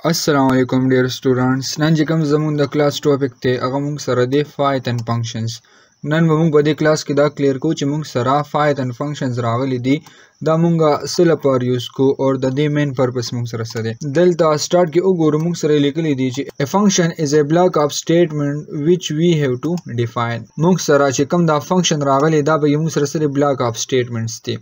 Assalamu alaikum dear students. نن چې کوم زموږ د کلاس ټاپک ته هغه موږ سره د Python functions. نن به موږ په دې کلاس کې دا کلیر کو چې موږ سره Python functions راغلي دي دا موږ څه لپاره یوز کو او د دې مین پرپس موږ سره څه دی. دلته سٹارټ کې وګورو موږ سره لیکلي دي چې a function is a block of statement which we have to define. موږ سره چې کوم دا function راغلي دا به موږ سره سره block of statements دي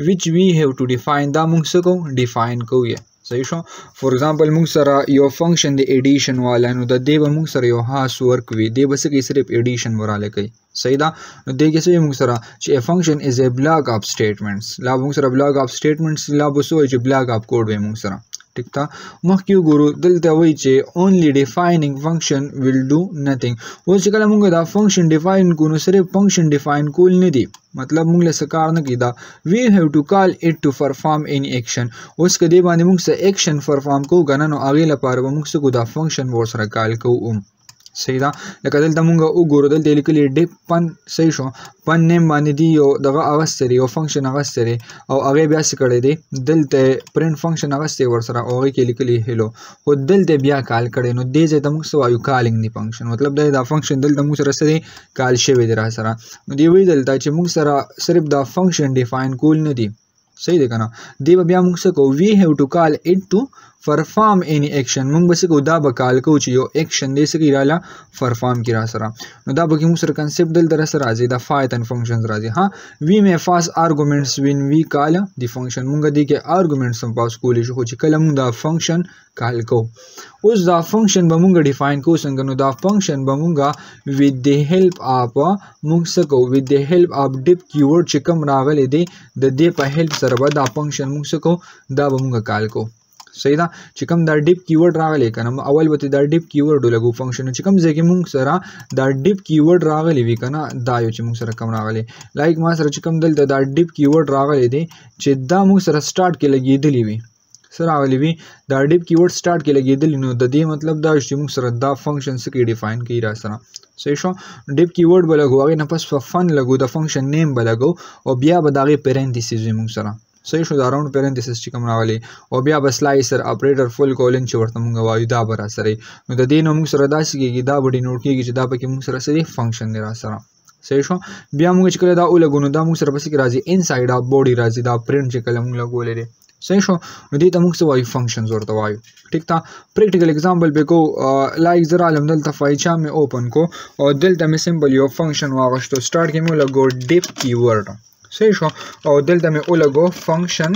which we have to define. دا موږ څه کو define کوو. صحیح شو. فور ایگزامپل موږ سره یو فنکشن د ایډیشن والا نو د دې به موږ سره یو خاص ورک وي دی بس کې صرف ایډیشن وراله کوي. صحیح ده. نو دې کې څه موږ سره چې a function is a block of statements لا موږ سره block of statements لا به څه چې block of code به موږ سره ٹھیک تا مخکې وګورو دلته وایي چې only defining function will do nothing. اوس چې کله موږ دا function define کو نو صرف function define کول نه دی مطلب موږ له څه کار نه کیدا we have to call it to perform any action. اوس کدی باندې موږ څه action perform کو غنه نو هغه لپاره موږ څه کو دا function ور سره کال کوو. صحیح ده. لکه دلته موږ وګورو دلته لیکلي ډیپ پن صحیح شو پن نیم باندې دی یو دغه اغستري یو فنکشن اغستري او هغه بیا څه کړی دی دلته پرنٹ فنکشن اغستي ور سره او هغه کې لیکلي هلو خو دلته بیا کال کړی نو دې ځای ته موږ څه وایو کالینګ دی فنکشن مطلب دا فنکشن دلته موږ سره سره کال شوی دی را سره نو دی وی دلته چې موږ سره صرف دا فنکشن ډیفاین کول نه دی. صحیح ده کنه. دی بیا موږ څه کو we have to call it to perform any action. موږ بس کو دا به کال کو چې یو اکشن دې سکی رااله perform کی را سره نو دا به موږ سره کنسپټ دل در سره راځي دا Python functions راځي. ها we may pass arguments when we call the function. موږ دې کې arguments هم پاس کولی شو چې کله موږ دا function کال کو. اوس دا function به موږ ډیفاین کو څنګه نو دا function به موږ with the help of موږ څه کو with the help of dip keyword چې کوم راغلی دی د دې په help سره به دا function موږ څه کو دا به موږ کال کو. صحیح ده. چې کوم دا ډیپ کیورډ راغلی کنه اول به دا ډیپ کیورډ لګو فنکشن چې کوم ځکه موږ سره دا ډیپ کیورډ راغلی وی کنه دا یو چې موږ سره کوم راغلی لایک ما سره چې کوم دلته دا ډیپ کیورډ راغلی دی چې دا موږ سره سٹارټ کې لګیدلی وی سره راغلی وی دا ډیپ کیورډ سٹارټ کې لګیدلی نو د دې مطلب دا چې موږ سره دا فنکشن څخه ډیفاین کی را سره. صحیح شو. ډیپ کیورډ بلګو هغه نه پس فن لګو د فنکشن نیم بلګو او بیا به دغه پیرنتیسیز موږ سره صحیح شو دا راوند پیرنتیسیس چې کوم راغلی او بیا به سلایسر اپریټر فل کولن چې ورته موږ وایو دا به را سره نو د دې نو موږ سره داسې کېږي دا به ډینوټ کېږي چې دا پکې موږ سره سره فنکشن دی را سره. صحیح شو. بیا موږ چې کله دا ولګو نو دا موږ سره پس کې راځي انساید اف بودی راځي دا پرنٹ چې کله موږ لګولې دي. صحیح شو. نو دې ته موږ څه وایو فنکشنز ورته وایو. ٹھیک تا پریکټیکل एग्जांपल به کو لایک زرا علم دلته فایچا مې اوپن کو او دلته مې سمبل یو فنکشن واغشتو سٹارټ کې مې لګو ډیپ کیورډ. صحیح شو. او دلته مې ولګو فنکشن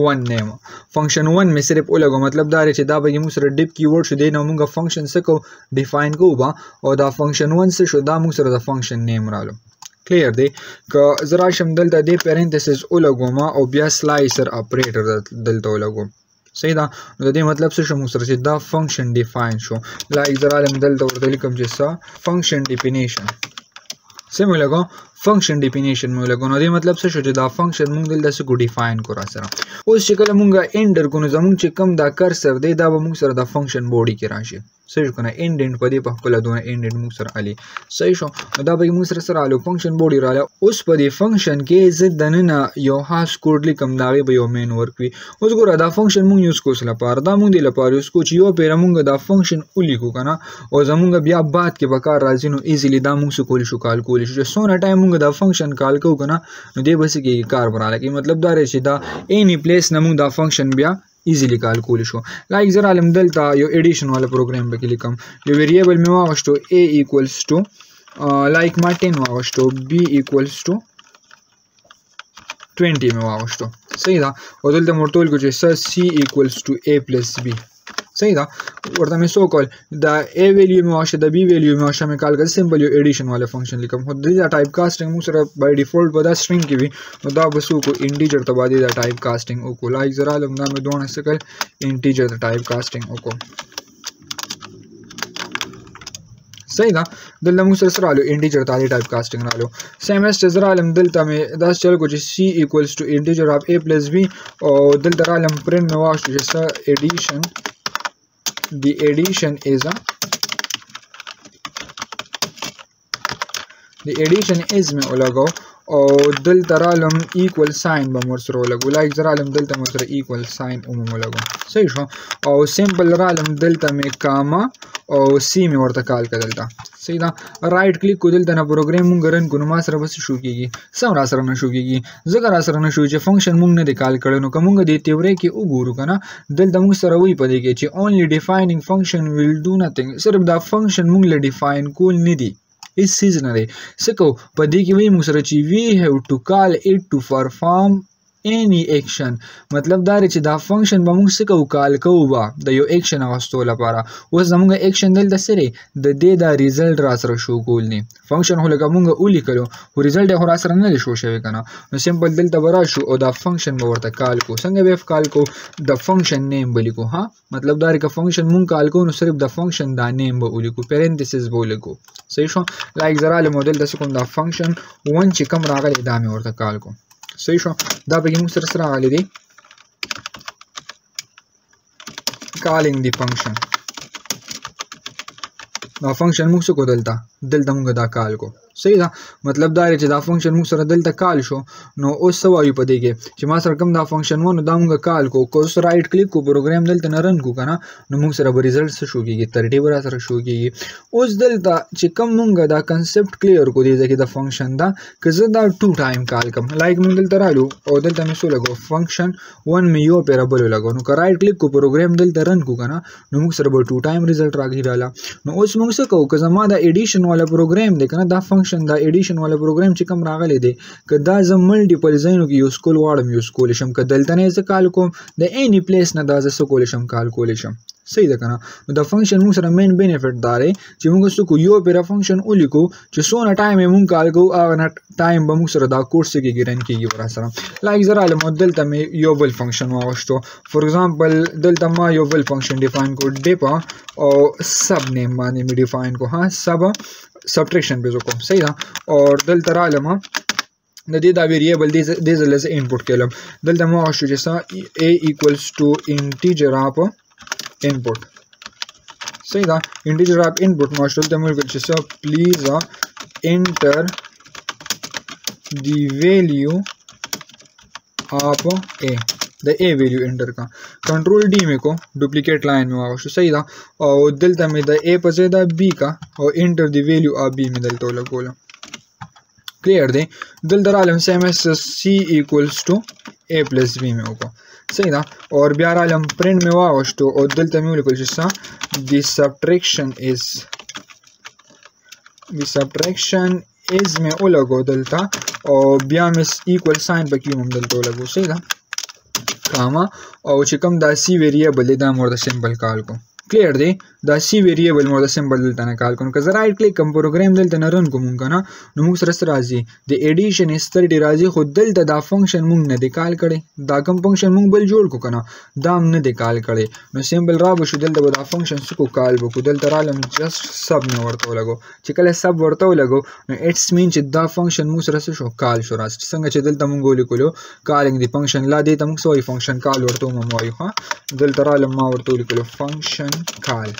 1 نیم فنکشن 1 مې صرف ولګو مطلب دا چې دا به موږ سره ډیپ کیورډ شو دی نو موږ فنکشن څه کو ډیفاین کو با او دا فنکشن 1 څه شو دا موږ سره د فنکشن نیم رالو. کلیر دی. که زرا شم دلته د پیرنتیسیس ولګو ما او بیا سلایسر اپریټر دلته ولګو. صحیح ده. نو د دې مطلب څه شو موږ سره چې دا فنکشن ډیفاین شو لایک زرا علم دلته ورته لیکم چې څه فنکشن ډیفینیشن سم لګو فنکشن ډیفینیشن مې لګو نو دې مطلب څه شو چې دا فنکشن موږ دلته څه کو ډیفاین کو را سره. اوس چې کله موږ انټر کو نو زموږ چې کم دا کرسر دی دا به موږ سره د فنکشن بودی کې راشي. صحیح شو کنه انډنټ په دې په خپل دونه انډنټ موږ سره علي. صحیح شو. دا به موږ سره الو فنکشن بودی رااله اوس په دې فنکشن کې زد دنه یو خاص کوډ لیکم داغه به یو مین ورک وي. اوس ګوره دا فنکشن موږ یوز کوو لپاره دا موږ د لپاره یوز کوو چې یو پیر موږ دا فنکشن ولیکو کنه او زموږ بیا بعد کې بکار راځي نو ایزیلی دا موږ سو کولی شو کال کولی شو سونه ټایم موږ دا فنکشن کال کوو کنه نو دې بس کې کار براله کې مطلب دا راشي دا اینی پلیس نه موږ دا فنکشن بیا ایزیلی کال کولی شو. لایک زرا علم دلته یو ایډیشن والا پروګرام به کې لیکم یو ویریبل مې واغشتو a equals to لایک ما 10 واغشتو b equals to 20 مې واغشتو. صحیح ده. او دلته مرتول کو چې c equals to a plus b. صحیح ده. ورته مې سو کول دا a ویلیو مې واشه د b ویلیو مې واشه مې کال کړ سمبل یو ایډیشن والا فنکشن لیکم خو د ټایپ کاسټینګ موږ سره بای ډیفالت به دا سټرینګ کې وي نو دا بسو کو انټیجر ته باندې دا ټایپ کاسټینګ او کو لایک زرا علم دا مې دوه سکل انټیجر ته ټایپ کاسټینګ او کو. صحیح ده. دلته موږ سره رالو انټیجر ته ټایپ کاسټینګ رالو سیم اس زرا علم دلته مې دا چل کو چې c equals to integer of a plus b او دلته علم پرنٹ مې واشه چې ایډیشن the addition is a the addition is में लगा او دلته رالم ایکول ساين به مور سره ولګو لایک زه رالم دلته مور سره ایکول ساين هم ولګو صحیح شو او سیمپل رالم دلته مې کاما او سی مې ورته کال کړ دلته صحیح ده رائټ کلیک کو دلته نه پروګرام مونږ رن کو نو ما سره بس شو کیږي سم را سره نه شو کیږي ځکه را سره نه شو چې فنکشن مونږ نه دی کال کړو نو کومه د تیوري کې وګورو کنه دلته مونږ سره وی پدې کې چې only defining function will do nothing صرف دا فنکشن مونږ له ډیفاین کول نه دی هیڅ چیز نه دی سکو پدې کې وی مونږ سره چې we have to call it to perform any action مطلب دا چې دا فنکشن به موږ څه کوو کال کوو به د یو اکشن اغوستو لپاره اوس زموږ اکشن دلته سره د دې دا ریزلټ را سره شو کول نه فنکشن هو لکه موږ ولیکلو خو ریزلټ یې را سره نه شو شوی کنه نو سمپل دلته برا شو او دا فنکشن به ورته کال کو څنګه به کال کو د فنکشن نیم بلیکو ها مطلب دا چې فنکشن موږ کال کو نو صرف د فنکشن دا نیم به ولیکو پیرنتھیسز به ولیکو صحیح شو لایک زرا له مودل د کوم دا فنکشن ون چې کوم راغلی دا مې ورته کال کو صحیح شو دا به موږ سره راغلی دی calling the function دا فنکشن موږ څه کو دلته موږ دا کال کو صحیح ده مطلب دا چې دا فنکشن موږ سره دلته کال شو نو اوس څه وایو په دې کې چې ما سره کوم دا فنکشن و نو دا موږ کال کو اوس رائټ کلیک کو پروګرام دلته نه رن کو کنه نو موږ سره به ریزلټ څه شو کیږي 30 برا سره شو کیږي اوس دلته چې کوم موږ دا کنسپټ کلیر کو دی چې دا فنکشن دا که زه دا 2 ټایم کال کوم لایک موږ دلته رالو او دلته مې څه لګو فنکشن 1 مې یو پیرابل لګو نو که رائټ کلیک کو پروګرام دلته رن کو کنه نو موږ سره به 2 ټایم ریزلټ راغی رااله نو اوس موږ څه کوو که زما دا ایډیشن والا پروګرام دی کنه دا فنکشن دا ایډیشن والا پروګرام چې کوم راغلی دی که دا زه ملټیپل ځایونو کې یوز کول غواړم یوز کولی شم که دلته نه زه کال کوم د اینی پلیس نه دا زه څه کولی شم کال کولی شم صحیح ده کنه نو دا فنکشن موږ سره مین بینیفټ دا دی چې موږ څه کو یو پیرا فنکشن ولیکو چې څونه ټایم یې موږ کال کوو هغه ټایم به موږ سره دا کوډ څه کېږي رن کېږي ورا سره لایک زه راغلم دلته مې یو بل فنکشن واغوښتو فور ایگزامپل دلته ما یو بل فنکشن ډیفاین کو ډیپا او سب نیم باندې مې ډیفاین کو ها سب سبټریکشن به وکم صحیح ده او دلته راغلم د دې دا ویریبل دې زله زه انپوټ کړم دلته مو شو چې a equals to integer of input صحیح ده integer of input مو شو دلته مو چې please enter the value of a د a ویلیو انټر کا کنټرول डी میں کو ډوپلیکیټ لاین میں واغ شو صحیح دا او دلته میں د a په ځای د b کا او انټر دی ویلیو of b میں دلته لګول کلیئر دی دلته رالم سیم اس c equals to a plus b میں وکړو صحیح دا اور بیا رالم پرنٹ میں واغشتو او دلته میں ولیکل چې the subtraction is میں ولګو دلته او بیا مې equal sign پکې هم دلته ولګو صحیح دا کاما او چې کوم دا سی ویریبل دی دا مورته سمبل کال کو کلیئر دی دا سی ویریبل مورته سمبل دلته نه کال کو که زه رائټ کلیک کوم پروګرام دلته نه رن کوم کنه نو موږ سره راځي د ایډیشن اس 30 راځي خو دلته دا فنکشن موږ نه دی کال کړي دا کوم فنکشن موږ بل جوړ کو کنه دا هم نه دی کال کړي نو سمبل را به شو دلته دا فنکشن څه کال وکړو دلته رالم جست سب نه ورته ولګو چې کله سب ورته ولګو نو اټس مین چې دا فنکشن موږ سره شو کال شو راځي څنګه چې دلته موږ ولیکلو کالینګ دی فنکشن لا دی ته موږ سوې فنکشن کال ورته مو وایو ها دلته رالم ما ورته ولیکلو فنکشن کال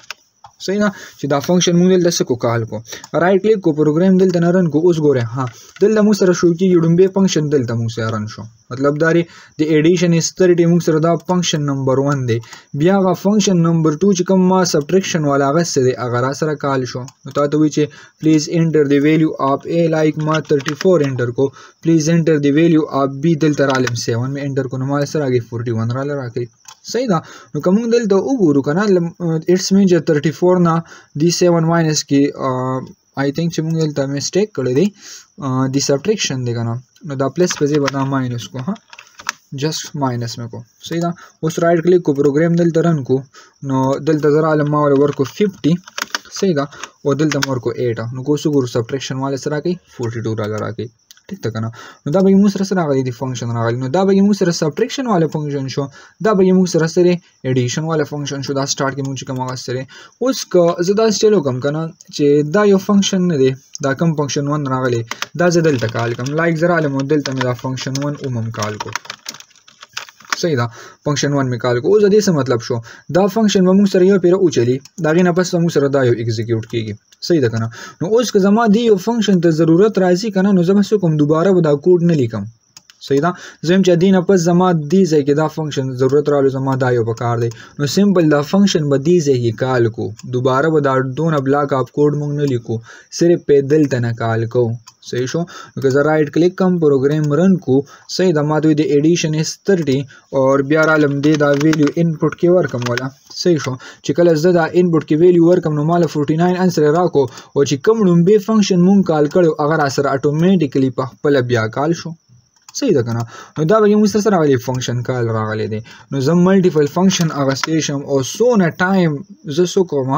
صحیح ده چې دا فنکشن موږ دلته څه کو کال کو رائټ کلیک کو پروګرام دلته نه رن کو اوس ګوره ها دلته موږ سره شو کېږي ډومبه فنکشن دلته موږ سره رن شو مطلب دا دی د ایډیشن اس 30 موږ سره دا فنکشن نمبر 1 دی بیا غا فنکشن نمبر 2 چې کوم ما سبټریکشن والا غس دی هغه را سره کال شو نو تاسو وی چې پلیز انټر دی ویلیو اف a لایک ما 34 انټر کو پلیز انټر دی ویلیو اف b دلته رالم 7 مې انټر کو نو ما سره راګي 41 را راکې صحیح ده نو کوم دلته وګورو کنه اټس مین چې 34 نه دی 7 ماینس کې آی تھنک چې موږ دلته میسټیک کړی دی دی سبټریکشن دی کنه نو دا پلس په ځای باندې ماینس کو ها جست ماینس میں کو صحیح ده اوس رائټ کلیک کو پروګرام دلته رن کو نو دلته زرا علم ما ورکو 50 صحیح ده او دلته ورکو 8 نو کو سګور سبټریکشن والے سره کوي 42 ډالر راکې ٹھیک تا کنه نو دا به موږ سره راغلی دی فنکشن راغلی نو دا به موږ سره سبټریکشن والا فنکشن شو دا به موږ سره ایډیشن والا فنکشن شو دا سٹارټ کې موږ کوم هغه سره اوس که زدا چلو کم کنه چې دا یو فنکشن نه دی دا کوم فنکشن 1 راغلی دا زدل تکال کم لایک زرا له مودل ته دا فنکشن 1 عموم کال کو صحیح ده فنکشن 1 می کال کو اوس د دې څه مطلب شو دا فنکشن به موږ سره یو پیره اوچلی دا غي نه پس موږ سره دا یو ایگزیکیوټ کیږي صحیح ده کنه نو اوس که زما دی یو فنکشن ته ضرورت راځي کنه نو زما څه کوم دوباره به دا کوډ نه لیکم صحیح ده زم چې دینه پس زما دی ځای کې دا فنکشن ضرورت رالو زما دا یو پکار دی نو سمپل دا فنکشن به دی ځای کې کال کو دوباره به دا دونه بلاک اپ کوډ مونږ نه لیکو صرف په دلته نه کال کو صحیح شو نو که زه رائټ کلیک کوم پروګرام رن کو صحیح ده ما دوی د ایډیشن اس 30 اور بیا رالم دی دا ویلیو انپوټ کې ورکم ولا صحیح شو چې کله زه دا انپوټ کې ویلیو ورکم نو مال 49 انسر راکو او چې کوم لومبه فنکشن مونږ کال کړو اگر اثر اتوماتیکلی په خپل بیا کال شو صحیح ده کنه نو دا به موږ سره راغلی فنکشن کال راغلی دی نو زه ملټیپل فنکشن اغستې شم او سونه ټایم زه څه کوم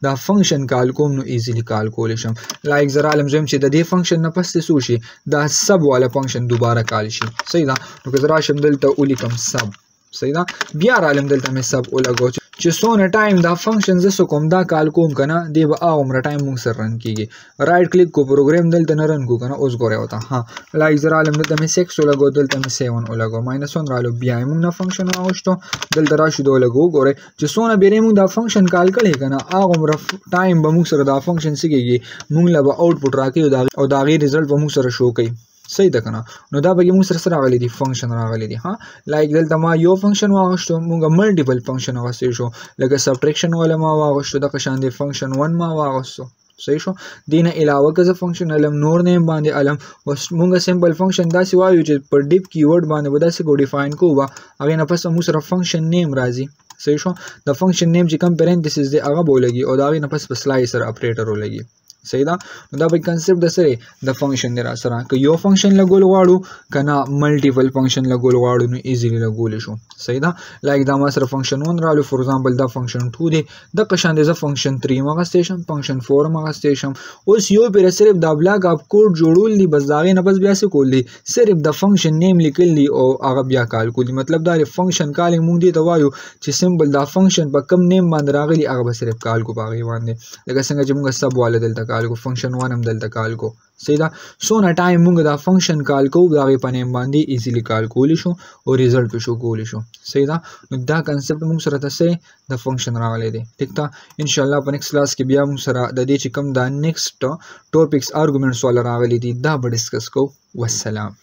دا فنکشن کال کوم نو ایزیلی کال کولی شم لایک زه رالم زم چې د دې فنکشن نه پس څه شي دا سب والا فنکشن دوباره کال شي صحیح ده نو که زه راشم دلته ولیکم سب صحیح ده بیا رالم دلته مې سب ولګو چې سونه ټایم دا فنکشن زه کوم دا کال کوم کنه دی به هغومره ټایم موږ سره رن کیږي رائټ کلیک کو پروګرام دلته نه رن کو کنه اوس ګورئ وته ها لایک زه رالم دلته مې 6 ولګو دلته مې 7 ولګو -1 رالو بیا موږ نه فنکشن واغشتو دلته راشو دا ولګو ګورئ چې سونه بیرې موږ دا فنکشن کال کړی کنه هغومره ټایم به موږ سره دا فنکشن سګيږي موږ له به آوټپوټ راکې او دا غي رزلټ به موږ سره شو کوي صحیح ده کنه نو دا به موږ سره راغلي دي فنکشن راغلي دي ها لایک دلته ما یو فنکشن واغشتو موږ ملټیپل فنکشن واغستې شو لکه سبټریکشن ولا ما واغشتو د قشان دی فنکشن 1 ما واغستو صحیح شو دینه علاوه که زه فنکشن علم نور نیم باندې علم وس موږ سمپل فنکشن داسې وایو چې پر ډیپ کیورډ باندې به داسې کو ډیفاین کوو هغه نه پس موږ سره فنکشن نیم راځي صحیح شو د فنکشن نیم چې کم پرنتسیز دی هغه بولګي او دا غي نه پس سلایسر اپریټر ولګي صحیح ده نو دا به کنسپټ د سره د فنکشن دی را سره که یو فنکشن لګول غواړو کنه ملټیپل فنکشن لګول غواړو نو ایزیلی لګول شو صحیح ده لایک دا ما سره فنکشن 1 رالو فور ایگزامپل دا فنکشن 2 دی د قشان دی ز فنکشن 3 مغه سټیشن فنکشن 4 مغه سټیشن اوس یو پیر صرف دا بلاک اپ کوډ جوړول دی بس دا غي نه بس بیا څه کول دی صرف د فنکشن نیم لیکل دی او هغه بیا کال کول دی مطلب دا فنکشن کالینګ مونږ دی ته وایو چې سمبل دا فنکشن په کم نیم باندې راغلی هغه به صرف کال کو باغی باندې لکه څنګه چې مونږ سب والے دلته کال کو فنکشن 1 هم دلته کال کو صحیح ده سونه ټایم مونږ دا فنکشن کال کو دا غي په نیم باندې ایزیلی کال کولی شو او ریزلټ په شو کولی شو صحیح ده نو دا کنسپټ مونږ سره تاسو د فنکشن راغلی دی ټیک ده ان شاء الله په نیکست کلاس کې بیا مونږ سره د دې چې کوم دا نیکست ټاپکس ارګومنټس ولا راغلی دي دا به ډیسکس کو والسلام